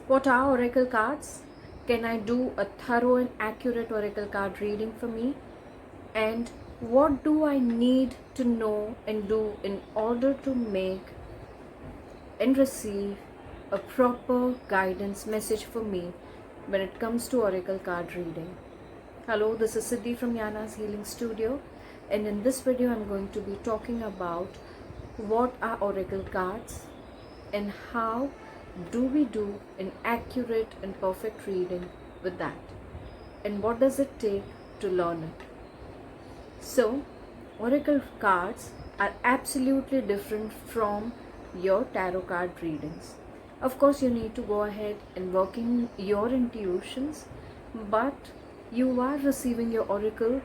What are oracle cards? Can I do a thorough and accurate oracle card reading for me? And what do I need to know and do in order to make and receive a proper guidance message for me when it comes to oracle card reading? Hello, this is Siddhi from Yana's Healing Studio, and in this video I'm going to be talking about what are oracle cards and how do we do an accurate and perfect reading with that, and what does it take to learn it. So, oracle cards are absolutely different from your tarot card readings. Of course, you need to go ahead and work in your intuitions, but you are receiving your oracle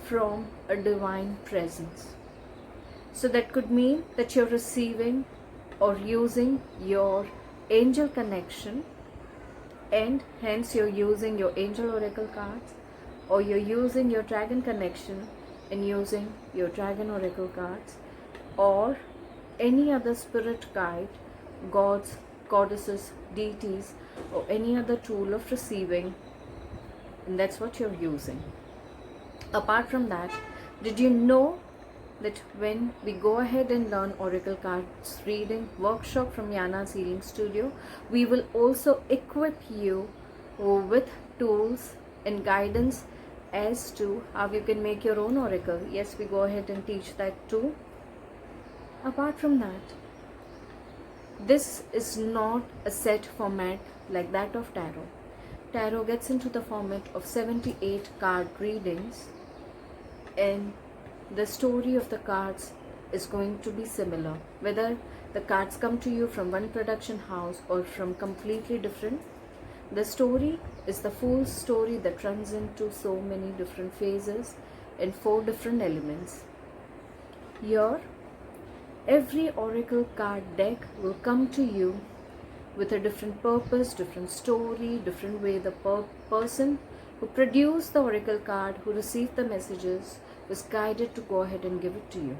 from a divine presence. So that could mean that you're receiving or using your angel connection, and hence you're using your angel oracle cards, or you're using your dragon connection and using your dragon oracle cards, or any other spirit guide, gods, goddesses, deities, or any other tool of receiving, and that's what you're using. Apart from that, did you know that when we go ahead and learn oracle cards reading workshop from Yana's Healing Studio, we will also equip you with tools and guidance as to how you can make your own oracle. Yes, we go ahead and teach that too. Apart from that, this is not a set format like that of tarot. Tarot gets into the format of 78 card readings, and the story of the cards is going to be similar, whether the cards come to you from one production house or from completely different. The story is the full story that runs into so many different phases and 4 different elements. Here, every oracle card deck will come to you with a different purpose, different story, different way the person who produced the oracle card, who received the messages, was guided to go ahead and give it to you.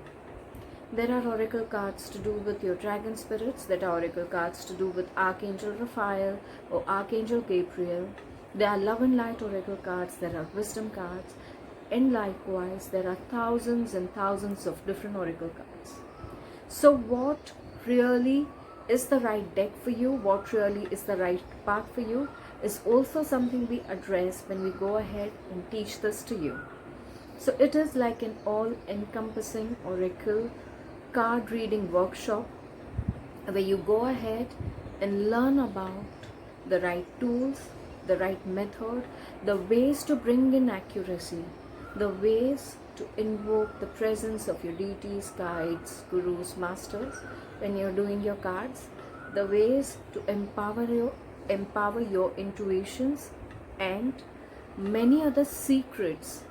There are oracle cards to do with your dragon spirits, there are oracle cards to do with Archangel Raphael or Archangel Gabriel. There are love and light oracle cards, there are wisdom cards, and likewise there are thousands and thousands of different oracle cards. So what really is the right deck for you, what really is the right path for you, is also something we address when we go ahead and teach this to you. So it is like an all-encompassing oracle card reading workshop where you go ahead and learn about the right tools, the right method, the ways to bring in accuracy, the ways to invoke the presence of your deities, guides, gurus, masters when you're doing your cards, the ways to empower your intuitions, and many other secrets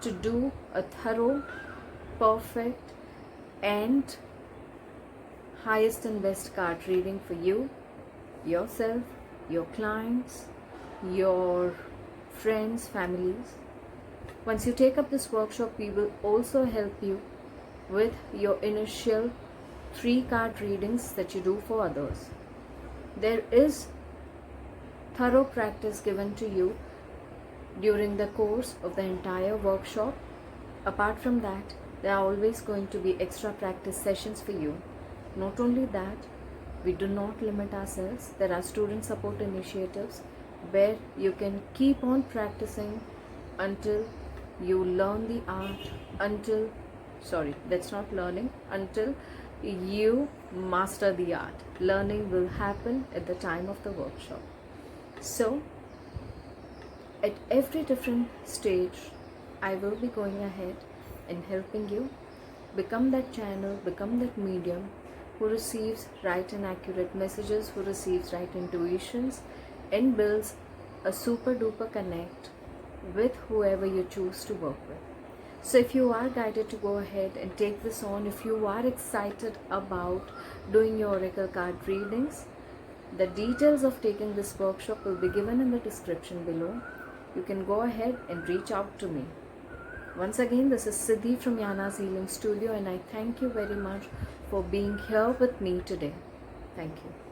to do a thorough, perfect, and highest and best card reading for you, yourself, your clients, your friends, families. Once you take up this workshop, we will also help you with your initial 3 card readings that you do for others. There is thorough practice given to you during the course of the entire workshop. Apart from that, there are always going to be extra practice sessions for you. Not only that, we do not limit ourselves. There are student support initiatives where you can keep on practicing until you learn the art, until you master the art. Learning will happen at the time of the workshop. So at every different stage, I will be going ahead and helping you become that channel, become that medium who receives right and accurate messages, who receives right intuitions, and builds a super duper connect with whoever you choose to work with. So if you are guided to go ahead and take this on, if you are excited about doing your oracle card readings, the details of taking this workshop will be given in the description below. You can go ahead and reach out to me. Once again, this is Siddhi from Yana's Healing Studio, and I thank you very much for being here with me today. Thank you.